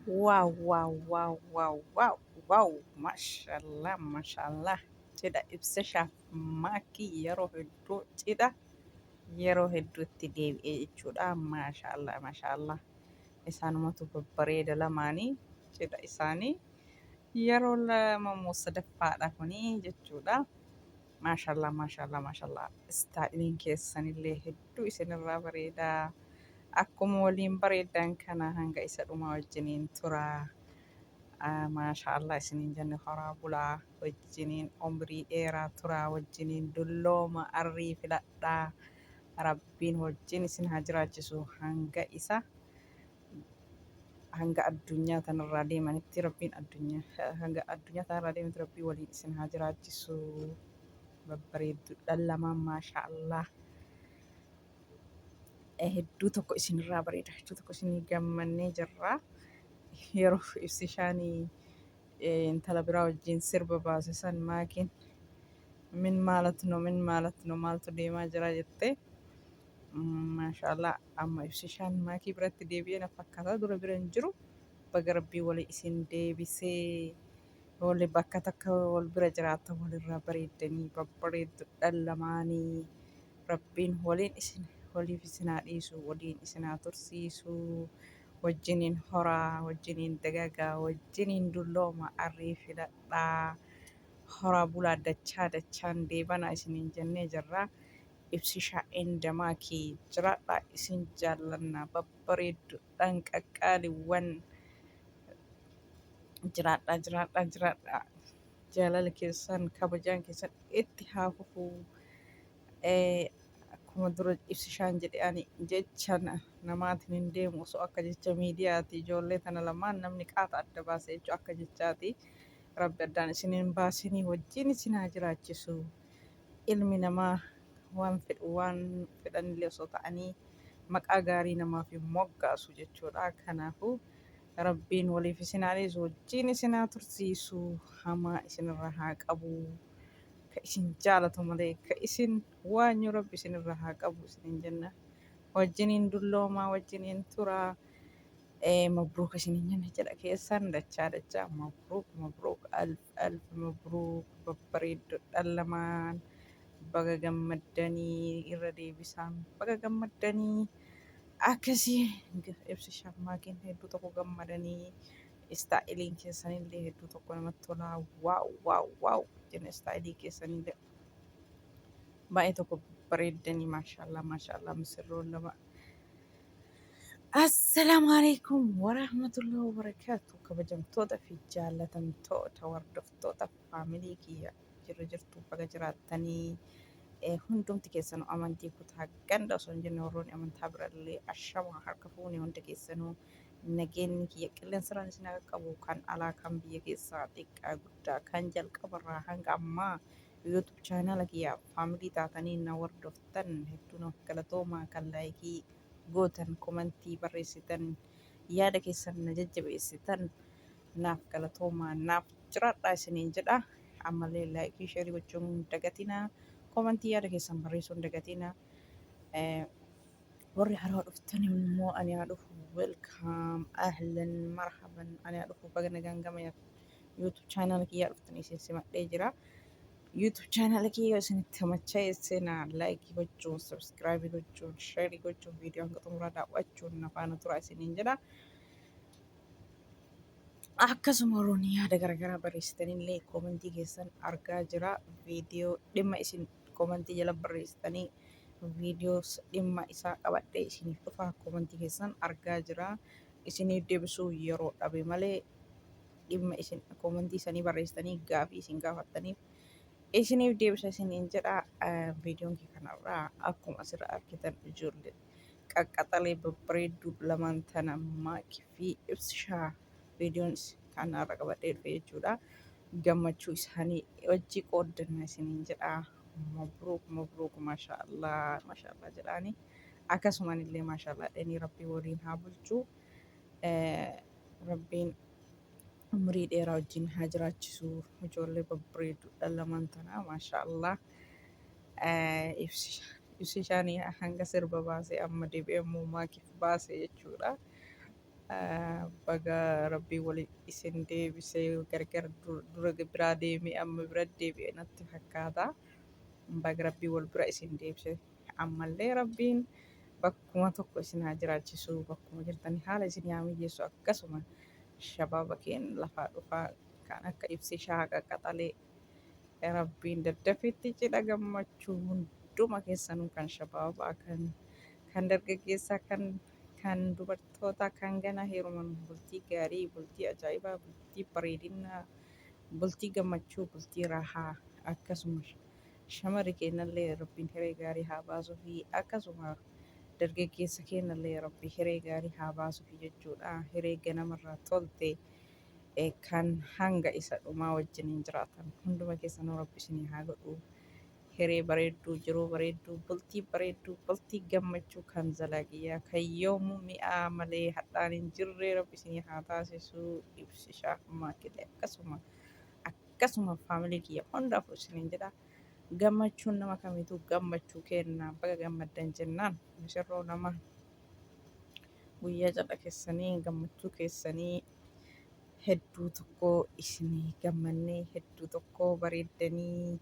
Wow, wow, wow, wow, wow, wow, maashaallah, maashaallah. Cidha ibsa shaafmaakii yeroo hedduu cidha yeroo hedduutti deebi'ee jechuudha. Maashaallah, maashaallah. Isaanumatu babbareeda lamaanii cidha isaanii yeroo lama moo sadaffaadha kunii jechuudha. Maashaallah, maashaallah, maashaallah. Istaayiliin keessanillee hedduu isinirraa bareedaa. Akkuma waliin bareedan kana hanga isa dhumaa wajjiniin turaa. Maashaallah isiniin jenne horaa bulaa wajjiniin umrii dheeraa turaa wajjiniin dullooma arrii filadhaa. Rabbiin wajjin isin haa jiraachisu hanga addunyaa tanarraa deemanitti rabbiin hanga addunyaa tanarraa deemanitti rabbii waliin isin haa jiraachisu. Babbareedduudhaan lamaan maashaallah. Hedduu tokko isinirraa bareeda. Hedduu tokko isinii gammannee jirra. Yeroo ibsi ishaanii intala biraa wajjin sirba baase san maakiin min maalatno maaltu deemaa jira jettee maashaallah amma ibsi ishaan maakii biratti deebi'ee na fakkaata dura bira hin jiru. Baga rabbii walii isin deebisee walii bakka takka wal bira jiraattan walirraa bareeddanii babbareedduudhaan lamaanii rabbiin waliif isin haa dhiisu waliin isin haa tursiisu. Wajjiniin horaa, wajjiniin dagagaa, wajjiniin dullooma arrii filadhaa. Horaa bulaa dachaan deebanaa isiniin jennee jirra. Ibsi shaa'een damaakii jiraadhaa isin jaallannaa babbareedduudhaan qaqqaaliiwwan jiraadhaa. Jaalala keessan kabajaan keessan itti haa fufuu. Akkuma dura ibsi ishaan jedhe ani jecha namaatiin hin deemu osoo akka jecha miidiyaati ijoollee tana lamaan namni qaata adda baase jechuu akka jechaati. Rabbi addaan isiniin baasinii wajjin isin haa jiraachisu. Ilmi namaa waan fedhanillee osoo ta'anii maqaa gaarii namaaf hin moggaasu jechuudha. Kanaafuu rabbiin waliif isin haa dhiisu wajjin isin haa tursiisu. Hamaa isinirra haa qabu. Ka isin jaalatu malee ka isin waanyu rabbi isinirra haa qabu isiniin jenna. Wajjiniin dulloomaa wajjiniin turaa. مبروك isiniin jenna jedha keessan dachaa mabruuk alf mabruuk babbareedduudhaan lamaan baga gammaddanii irra deebisaan baga gammaddanii akkasii ibsi shammaakiin hedduu tokko gammadanii istaayiliin keessanillee hedduu tokko namatti tolaa waaw jenna istaayilii keessanillee baay'ee tokko bareeddanii maashaallah misirroon lama. Assalaamu alaikum warahmatullahi wabarakaatu. Kabajamtoota fi jaallatamtoota hordoftoota faamilii kiyya jirtu baga jiraattanii hundumti keessanuu amantii kutaa ganda osoo hin jenne warroonni amantaa birallee ashamaa harka fuunee hunda keessanuu nageenyi kiyya qilleensarraan isin haa qabu kan alaa kan biyya keessaa xiqqaa guddaa kan jalqabarraa hanga ammaa YouTube chaanala kiyya faamilii taatanii na hordoftan hedduu naaf galatoomaa kan laayikii gootan komantii barreessitan yaada keessan na jajjabeessitan naaf galatoomaa naaf jiraadhaa isiniin jedha. Ammallee laayikii sheerii gochuun dagatinaa komantii yaada keessan barreessuun dagatinaa. Warri haaraa dhuftan immoo ani haa dhufu welkaam ahlan marhaban ani haa dhufu baga nagaan gama YouTube chaanala kiyyaa dhuftanii isin simadhee jira. YouTube channel kiyya isinitti macheessina like gochuun subscribe gochuun share gochuun viidiyoo hanga xumuraa daawwachuun na faana turaa isiniin jedha. Akkasuma warroonni yaada garaagaraa barreessitanillee komentii keessan argaa jira. Viidiyoo dhimma isin komentii jala barreessitanii viidiyoo dhimma isaa qabadhee isiniif dhufa komentii keessan argaa jira. Isiniif deebisuu yeroo dhabe malee dhimma isin komentii sanii barreessitanii gaafii isin gaafattaniif isiniif deebisa isiniin jedha. Viidiyoon kee kanarraa akkuma asirra argitan ijoollee qaqqaxalee babbareedduu lamaan tana maakii fi ibsishaa viidiyoon kanarra qabadhee dhufe jechuudha. Gammachuu isaanii wajji qooddanna isiniin jedha. Mabruuk maashaallah jedhaani. Akkasumallee maashaallah dhanii rabbii waliin haa bulchu. Rabbiin umrii dheeraa wajjin haa jiraachisu ijoollee babbareedduudha lamaan tana maashaallah. Ibsi isaanii hanga sirba baasee amma deebi'ee immoo maakiif baase jechuudha. baga rabbii wali isin deebisee gargar dura biraa deemee amma bira deebi'e natti fakkaata. Baga rabbii wal bira isin deebise. Ammallee rabbiin bakkuma tokko isin haa jiraachisu. Bakkuma jirtanii haala isin haa mijeessu. Akkasuma shabaaba keenya lafaa dhufaa kan akka ibsi shaaqa qaxalee rabbiin daddafetti cidha gammachuu hunduma keessanuu kan shabaabaa kan dargaggeessaa kan dubartootaa kan gana heeruman bultii gaarii bultii ajaa'ibaa bultii bareedinaa bultii gammachuu bultii raahaa akkasuma shamarri keenyallee rabbiin hiree gaarii haa baasuu fi akkasuma dargaggeessa keenyallee rabbii hiree gaarii haa baasuu fi jechuudha hiree ganamarraa tolte kan hanga isa dhumaa wajjiniin jiraatan hunduma keessanuu rabbi isinii haa godhu. Hiree bareedduu jiruu bareedduu bultii gammachuu kan zalaqiyyaa kan yoomuu mi'aa malee hadhaan hin jirre rabbi isinii haa taasisu ibsi shaakummaa kille akkasuma faamilii kiyya hundaaf isiniin jedha gammachuun nama kamiituu gammachuu kenna baga gammaddan jennaan misirroo nama guyyaa cidha keessanii gammachuu keessanii hedduu tokko isinii gammannee hedduu tokko bareeddanii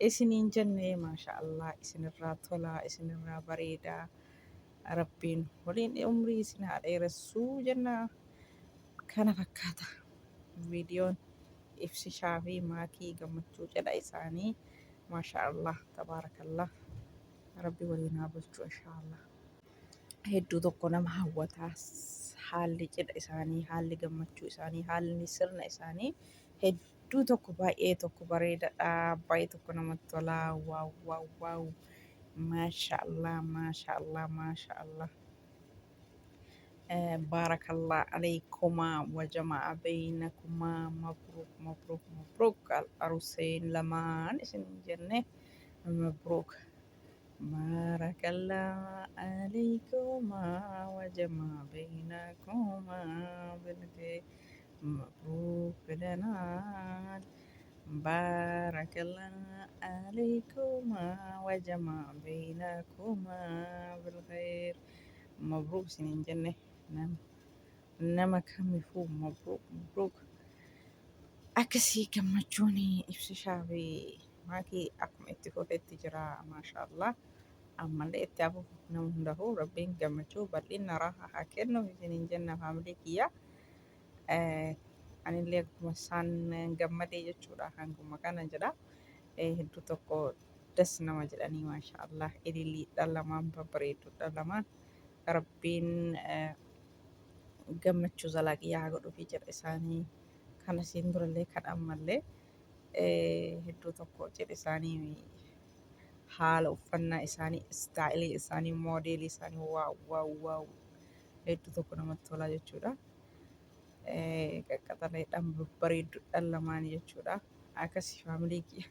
isiniin jenne maashaallah isinirraa tolaa isinirraa bareedaa rabbiin waliin umrii isin haa dheeressuu jenna kana fakkaata viidiyoon ibsi shaafii maakii gammachuu cidha isaanii maashaallah tabaarakallah rabbi waliin haa bulchu inshaallah hedduu tokko nama hawwataa haalli cidha isaanii haalli gammachuu isaanii haalli sirna isaanii hedduu tokko baay'ee tokko bareedaadha baay'ee tokko namatti tolaa waaw maashaallah baarakallah alaykuma wajamaa baynakuma mabruk al-arusayn lamaan isin jenne mabruk barakallah alaykuma wajamaa baynakuma bilkhair مبروك لنا بارك الله عليكما وجمع بينكما بالخير مبروك سنين جنة نما كم يفوق مبروك أكسي كمجوني إبسي شعبي ماكي أكم اتفوت التجرا ما شاء الله أما اللي اتعبوا نمهنده ربين كمجو بل إن راها حكينو سنين جنة فامليكية anillee akkuma isaan gammadee jechuudha hanguma kana jedha hedduu tokko das nama jedhanii maashaallah ililliidha lamaan babbareedduudha lamaan rabbiin gammachuu zalaqiyyaa godhuu fi jedha isaanii kana siin durallee kan ammallee hedduu tokko jedha isaanii haala uffannaa isaanii istaayilii isaanii moodeelii isaanii waaw hedduu tokko namatti tolaa jechuudha. Qaqqaxaleedhaan babbareedduudhaan lamaan jechuudha. Akkasii faamilii kiyya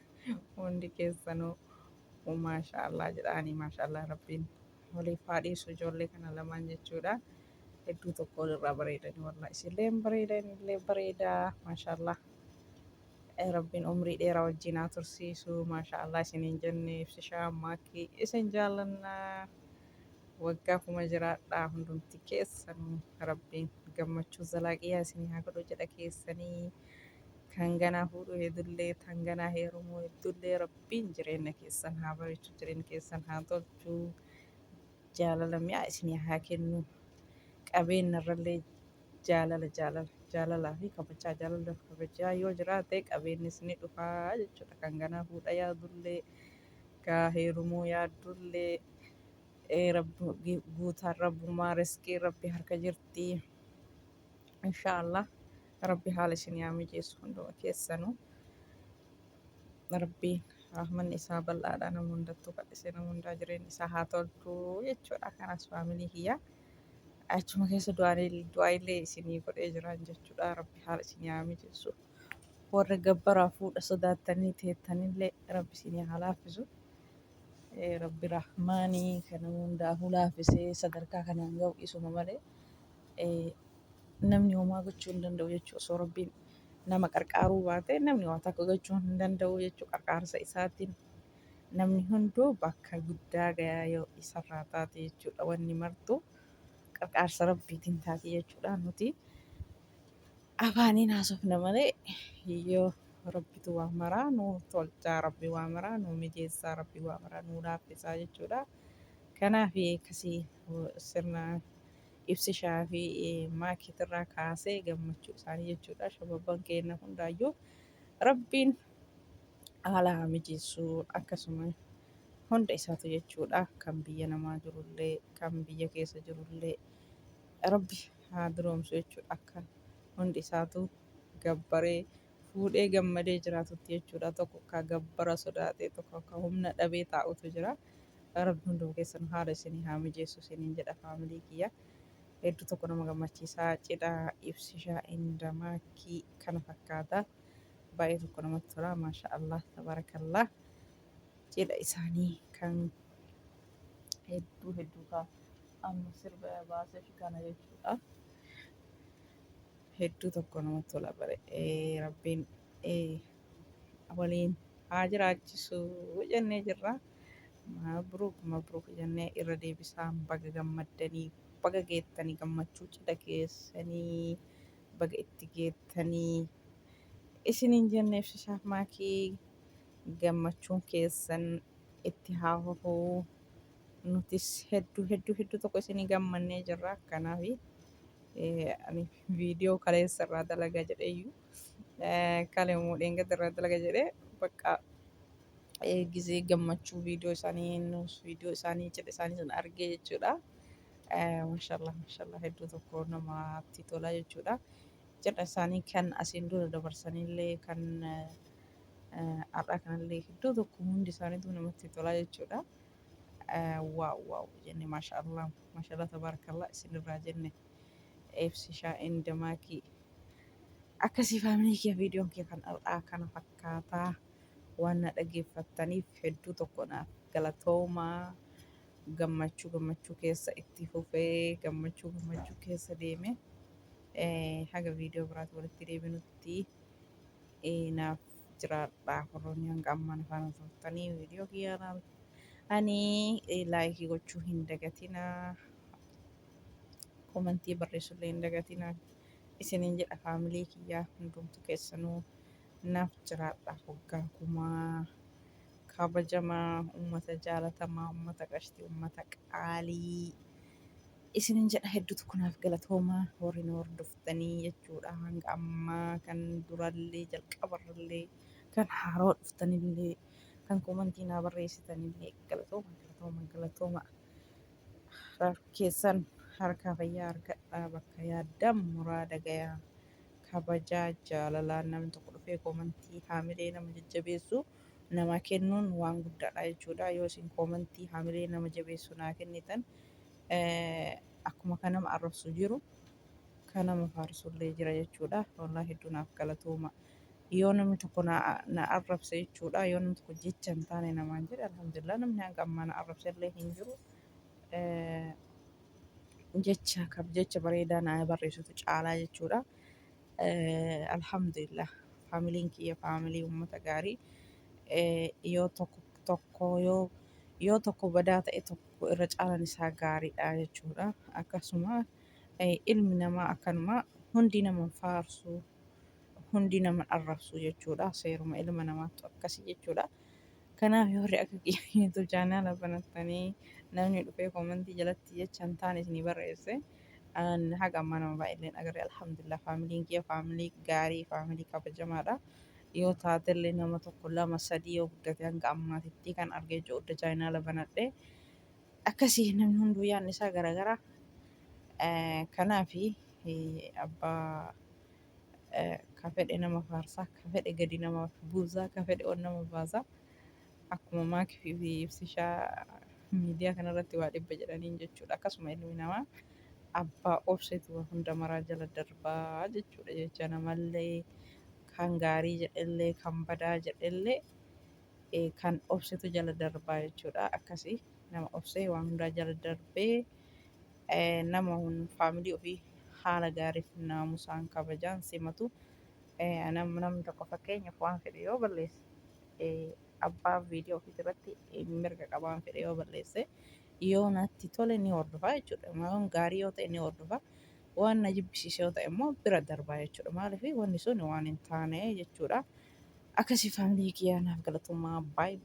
hundi keessanuu maashaallah jedhanii maashaallah rabbiin waliif haa dhiisu ijoollee kana lamaan jechuudha. Hedduu tokko irraa bareedanii wallah isillee bareedanillee bareedaa maashaallah. Rabbiin umrii dheeraa wajjin haa tursiisu maashaallah isiniin jenne ibsi shaammaakii isin jaallannaa. Waggaa kuma jiraadhaa hundumti keessanuu rabbiin gammachuu zalaqiyyaa isinii haa godhu jedha keessanii kan ganaa fuudhu hedullee kan ganaa heerumuu hedullee rabbiin jireenya keessan haa bareechuu jireenya keessan haa tolchuu jaalala mi'aa isinii haa kennu qabeenya irrallee jaalalaa fi kabajaa yoo jiraate qabeenyis ni dhufaa jechuudha kan ganaa fuudha yaadullee gaa heerumuu yaadullee rabbi guutaan rabbumaa riskii rabbi harka jirti inshaallah rabbi haala isinii haa mijeessu hunduma keessanuu rabbiin rahmanni isaa bal'aadha nama hundattuu kadhise nama hundaa jireenya isaa haa tolchuu jechuudha kanas faamilii kiyya achuma keessa du'aaillee isinii godhee jiran jechuudha rabbi haala isinii haa mijeessu warra gabbaraa fuudha sodaattanii teettanillee rabbi isinii haa laaffisu. Rabbi rahmaanii kana hundaafuu laaffisee sadarkaa kanaan gahu isuma malee namni homaa gochuu hin danda'u jechuudha. Osoo rabbiin nama qarqaaruu baate namni waa takka gochuu hin danda'u jechuudha. Qarqaarsa isaatiin namni hunduu bakka guddaa gayaa yoo isarraa taate jechuudha. Wanni martuu qarqaarsa rabbiitiin taati jechuudha. Nuti afaaniin haasofna malee yoo rabbitu waa maraa nu tolchaa, rabbi waa maraa nu mijeessaa, rabbi waa maraa nu laaffisaa jechuudha. Kanaaf akkasii sirna ibsishaa fi maakiitirraa kaasee gammachuu isaanii jechuudha. Shababban keenya hundaayyuu rabbiin haala haa mijeessu akkasuma hunda isaatu jechuudha. Kan biyya namaa jirullee kan biyya keessa jirullee rabbi haa duroomsu jechuudha. Akka hundi isaatu gabbaree fuudhee gammadee jiraatutti jechuudha. Tokko akka gabbara sodaatee tokko akka humna dhabee taa'utu jira. Rabbi hunduma keessan haala isinii haa mijeessu isiniin jedha faamilii kiyya. Hedduu tokko nama gammachiisaa cidha ibsishaa indamaakii kana fakkaata. Baay'ee tokko namatti tola. Maasha Allah tabarakallah. Cidha isaanii kan hedduu amma sirba baasee fi kana jechuudha. Hedduu tokko namatti tola bare rabbiin waliin haa jiraachisu jennee jirra. Mabruuk jennee irra deebisaan baga gammaddanii baga geettanii gammachuu cidha keessanii baga itti geettanii isiniin jenne ibsishaaf maakii gammachuun keessan itti haa fufuu. Nutis hedduu tokko isinii gammannee jirra. Kanaaf ani viidiyoo kaleessa irraa dalagaa jedheeyyuu kalee muudheen gad irraa dalaga jedhee bakka gisee gammachuu viidiyoo isaanii cidha isaanii sana argee jechuudha. Maashaallah hedduu tokko namatti tola jechuudha. Cidha isaanii kan asiin dura dabarsanillee kan har'aa kanallee hedduu tokko hundi isaaniitu namatti tola jechuudha. Waaw jenne maashaallah tabarakallah isinirraa jenne ibsishaa indamaakii akkasii faamilii kee viidiyoon kee kan har'aa kana fakkaataa. Waan na dhaggeeffattaniif hedduu tokko naaf galatoomaa. Gammachuu keessa itti fufee gammachuu keessa deeme haga viidiyoo biraatti walitti deebinutti naaf jiraadhaa. Warroonni hanga ammaa na faana turtanii viidiyoo kiyyaa ani laayikii gochuu hin dagatinaa. Komentii barreessullee hin dagatinaa. Isiniin jedha faamilii kiyyaa hundumtu keessanuu naaf jiraadha. Waggaa kumaa kabajamaa uummata jaalatamaa uummata qashtii uummata qaalii isiniin jedha hedduu tokko naaf galatoomaa. Warri na hordoftanii jechuudha hanga ammaa kan durallee jalqabarrallee kan haaroo dhuftanillee kan komentii naa barreessitanillee galatooma. Keessan harka fayyaa argadhaa bakka yaaddan muraada gayaa. Kabajaa jaalalaan namni tokko dhufee komentii haamilee nama jajjabeessu nama kennuun waan guddaadha jechuudha. Yoo isin komentii haamilee nama jabeessu naa kennitan akkuma kan nama arrabsu jiru kan nama faarsullee jira jechuudha. Wallahi hedduu naaf galatooma. Yoo namni tokko na arrabse jechuudha. Yoo namni tokko jecha hin taane namaan jedhe alhamdulillah namni hanga ammaa na arrabsellee hin jiru. Jecha bareedaa naa barreessitu caalaa jechuudha. Alhamdulillah faamiliin kiyya faamilii uummata gaarii yoo tokko badaa ta'e tokko irra caalaan isaa gaariidha jechuudha. Akkasuma ilmi namaa akkanuma hundi nama faarsu hundi nama arrabsu jechuudha. Seeruma ilma namaattu akkasii jechuudha. Kanaaf yoo akka kiyyaatu chaanaala banattanii namni dhufee komentii jalatti jecha hin taane isinii barreesse haga ammaa nama baay'een agarre alhamdulillah faamiliin kiyya faamilii gaarii faamilii kabajamaadha. Yoo taatellee nama tokko lama sadii yoo guddate hanga ammaatitti kan argee jiru chaanaala banadhe akkasii namni hunduu yaadni isaa garaagara. Kanaaf abbaa ka fedhe nama faarsaa ka fedhe gadi nama buusaa ka fedhe ol nama baasaa akkuma maakii fi ibsishaa miidiyaa kanarratti waa dhibba jedhaniin jechuudha. Akkasuma ilmi namaa abbaa obsetu hunda maraa jala darbaa jechuudha. Jecha namallee kan gaarii jedhellee kan badaa jedhellee kan obsetu jala darbaa jechuudha. Akkasii nama obsee waan hundaa jala darbee nama faamilii ofii haala gaariif naamusaan kabajaan simatu namni tokko fakkeenyaaf waan fedhe yoo balleesse abbaa viidiyoo ofii irratti mirga qabaan fedhe yoo balleesse yoo natti tole ni hordofaa jechuudha. Waan gaarii yoo ta'e ni hordofaa. Waan na jibbisiise yoo ta'e immoo bira darbaa jechuudha. Maaliif wanni sun waan hin taane jechuudha. Akkasii faamilii kiyyaa naaf galatoomaa baay'ee.